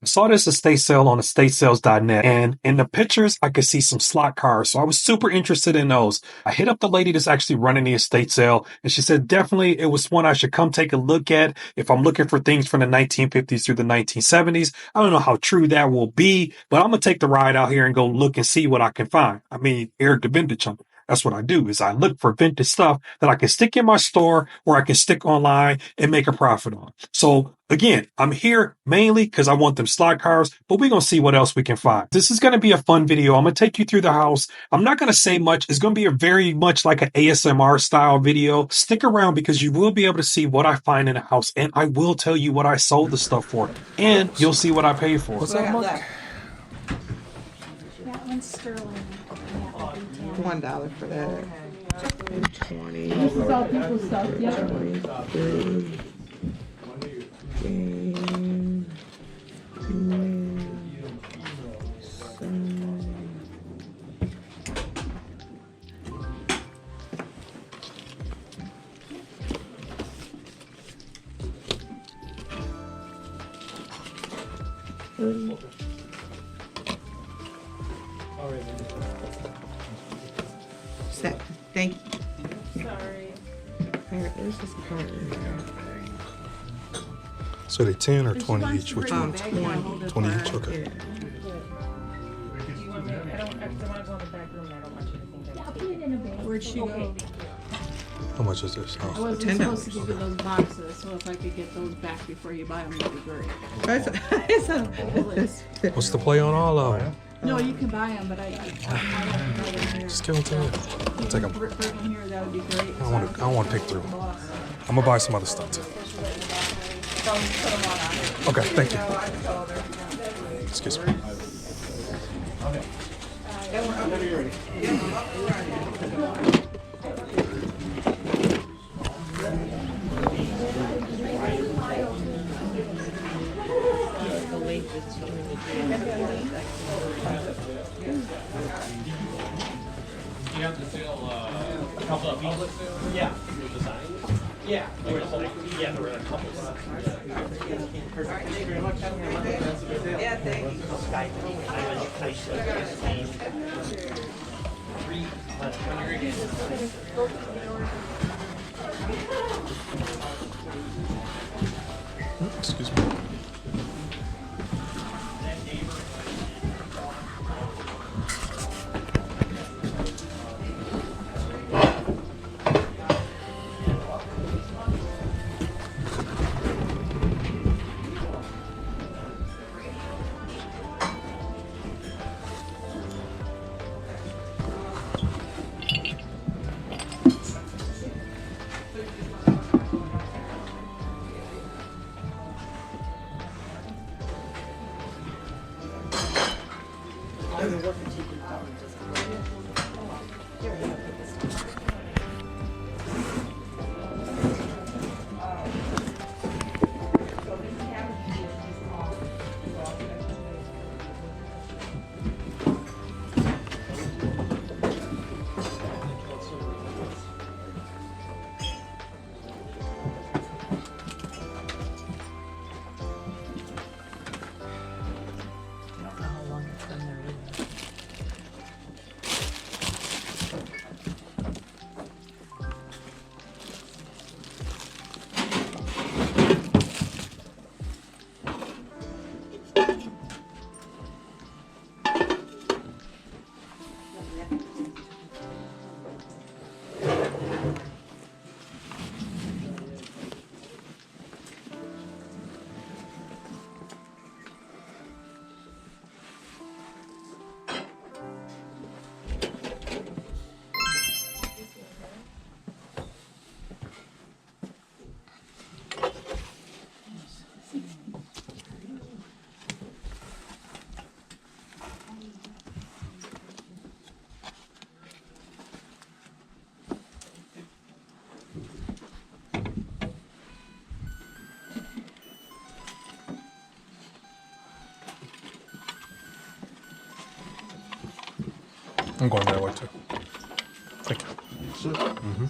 I saw this estate sale on estates.I, and in the pictures, I could see some slot cars. So I was super interested in those. I hit up the lady that's actually running the estate sale, and she said definitely it was one I should come take a look at if I'm looking for things from the 1950s through the 1970s. I don't know how true that will be, but I'm going to take the ride out here and go look and see what I can find. I mean, Eric the Vintage Hunter. That's what I do is I look for vintage stuff that I can stick in my store or I can stick online and make a profit on. So again, I'm here mainly because I want them slot cars, but we're going to see what else we can find. This is going to be a fun video. I'm going to take you through the house. I'm not going to say much. It's going to be a very much like an ASMR style video. Stick around because you will be able to see what I find in the house, and I will tell you what I sold the stuff for, and you'll see what I paid for. What's that, Mark? That one's sterling. $1 for that. 20. This is all people's stuff, yeah. 23. Thank you. Sorry. Where's this card? So they 10 or 20 each? Which one? 20. 20 each, okay. Yeah. Do you want me? I don't. If the one's on the back room, I don't want you to think that. I'll put it in a bag. Where'd she go? How much is this? I Oh. wasn't $10. supposed to give you those boxes, so if I could get those back before you buy them, that'd be great. What's the play on all of them? No, you can buy them, but I don't know them here. Just give them to me. I'll take them. Bring them here, that would be great. I don't want to pick through. I'm gonna buy some other stuff too. Okay, thank you. Excuse me. You have to sell a couple of public sales? Yeah. Yeah. There were a couple of Yeah, thank you. Excuse me. I'm going that way too. Thank you. Mm-hmm.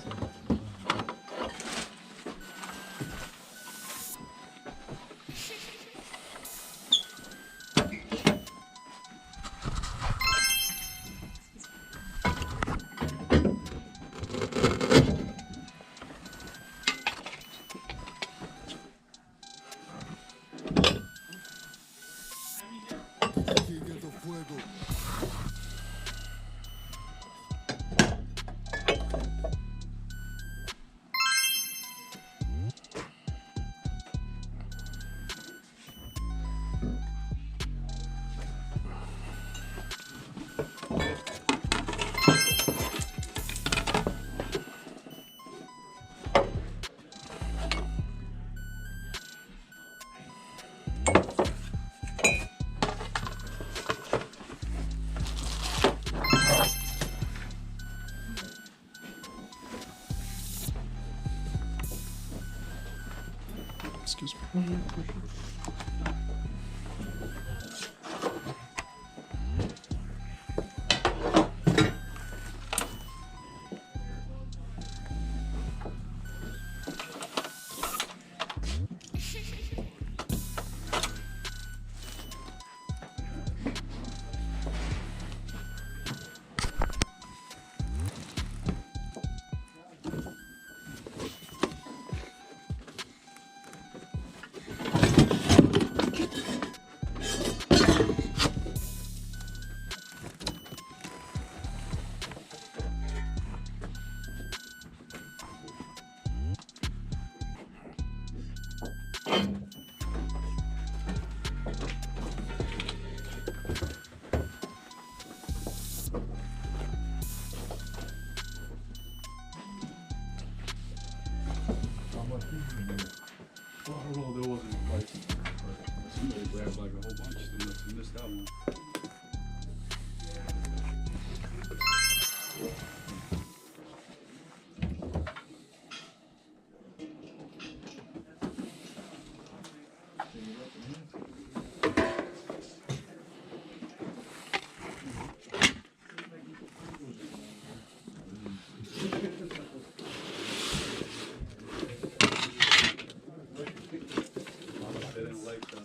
Well, I don't know, there wasn't like, somebody grabbed like a whole bunch, they must have missed that one. They didn't like that.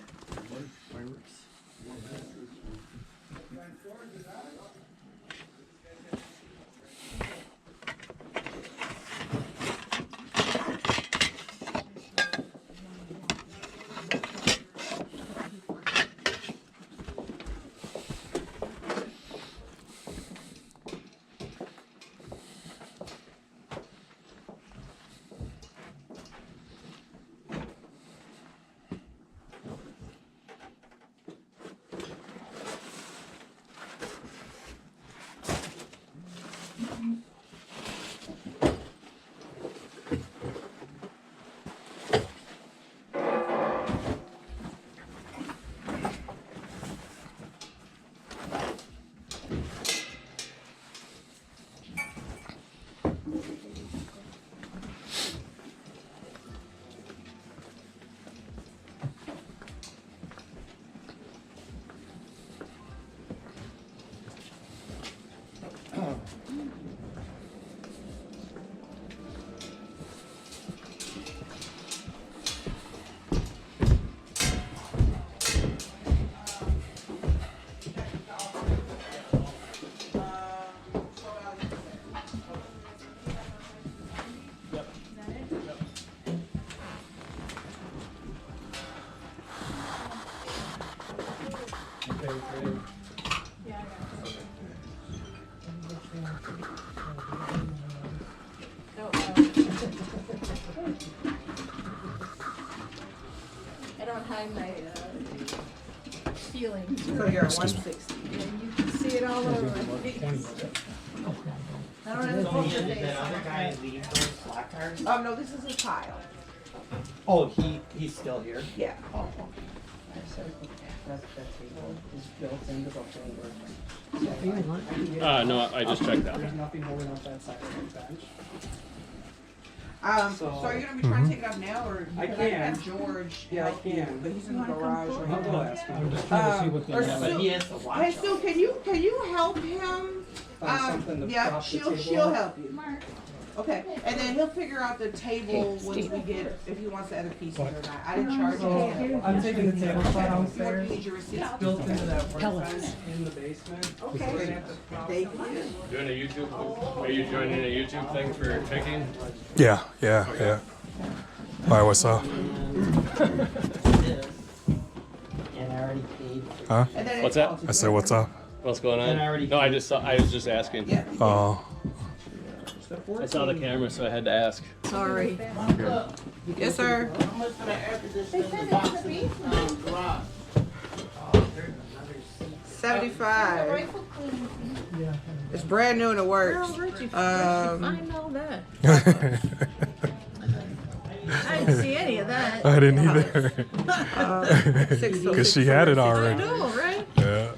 I don't hide my feelings. So you're at 160. And you can see it all over my face. I don't have a poker face. other guy leave those black cards? No, this is a tile. Oh, he's still here? Yeah. Oh, okay. That table is built into the whole. No, I just checked that. There's nothing holding up that side of the bench. So are you gonna be trying to take it up now, or I because can. have George Yeah, I help you, can. but he's in the garage right I'll go now. ask him. I'm just trying to see what Or they have. But he has to watch Hey, them. Sue, can you help him? Find something to Yeah, prop the she'll table up. help you. Mark. Okay, and then he'll figure out the table once we get, if he wants to add a piece or not. I didn't charge him. I'm taking the table Okay, downstairs. you need your receipts. Built into that workbench in the basement. We're gonna Okay, have to prop thank you. Doing a YouTube, are you joining a YouTube thing for picking? Yeah. Why, what's up? this. And I already paid for Huh? And then What's it- that? I said, what's up? What's going And I on? already No, I was just asking. Yeah. Oh, I saw the camera, so I had to ask. Sorry. Yes, sir. How much did I add to this in the box in the garage? 75. Rifle cleaning. It's brand new and it works. I know that. I didn't see any of that. I didn't either. 6 Because she had it I already. know, right? Yeah.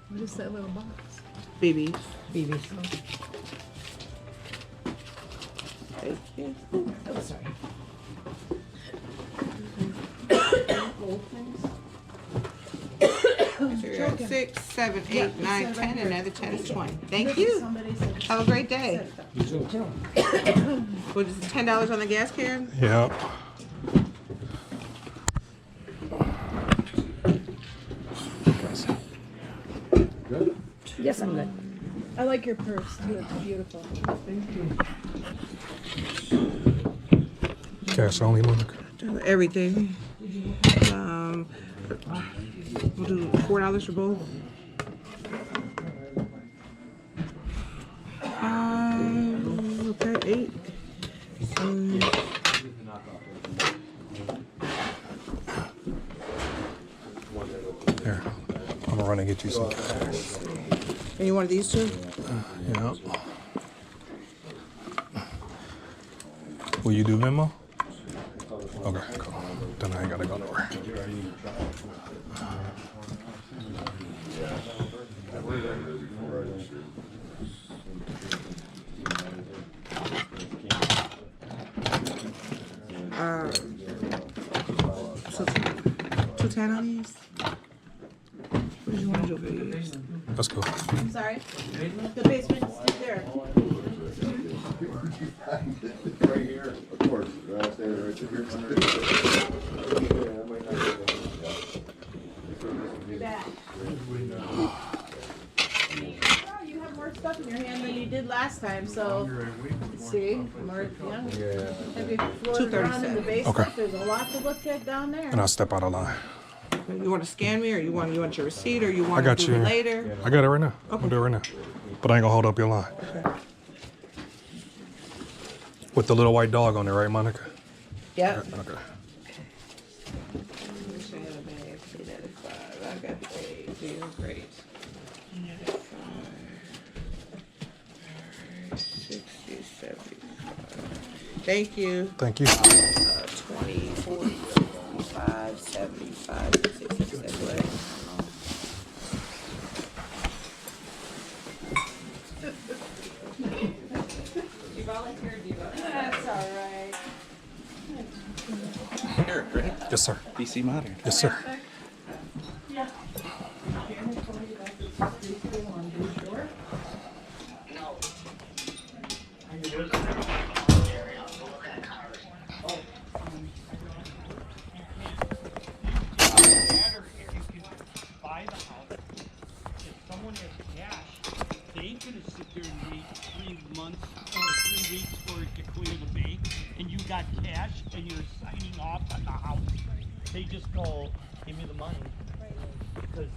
What is that little box? BB. BB. Thank you. Oh, sorry. So you're at 6, 7, 8, 9, 10, and another 10 is 20. Thank you. Have a great day. What is it, $10 on the gas can? Yep. Yes, I'm good. I like your purse too. It's beautiful. Cash only, Monica. Everything. We'll do $4 for both. Okay, 8. Here, I'm gonna run and get you some cash. And you wanted these two? Yep. Will you do Venmo? Okay, cool. Then I ain't gotta go nowhere. So 210 on these? What did you want to do for these? That's cool. I'm sorry. The basement is still there. Right here. Of course. Standing right there. Back. You have more stuff in your hand than you did last time, so see, more, yeah. Have you floated around in the basement? Okay. There's a lot to look at down there. And I'll step out of line. You want to scan me, or you want your receipt, or you I want got to do you. it later? I got it right now. I'll do it right now. But I ain't gonna hold up your line. With the little white dog on there, right, Monica? Yeah. Okay. I got 8. Great. 60, 75. Thank you. Thank you. 20, 40, 55, 75, 67. That's all right. Yes, sir. BC Modern. Yes, sir. Buy the house. If someone has cash, they ain't gonna sit there and wait 3 months or 3 weeks for it to clear the bank, and you got cash and you're signing off on the house. They just go, give me the money. Because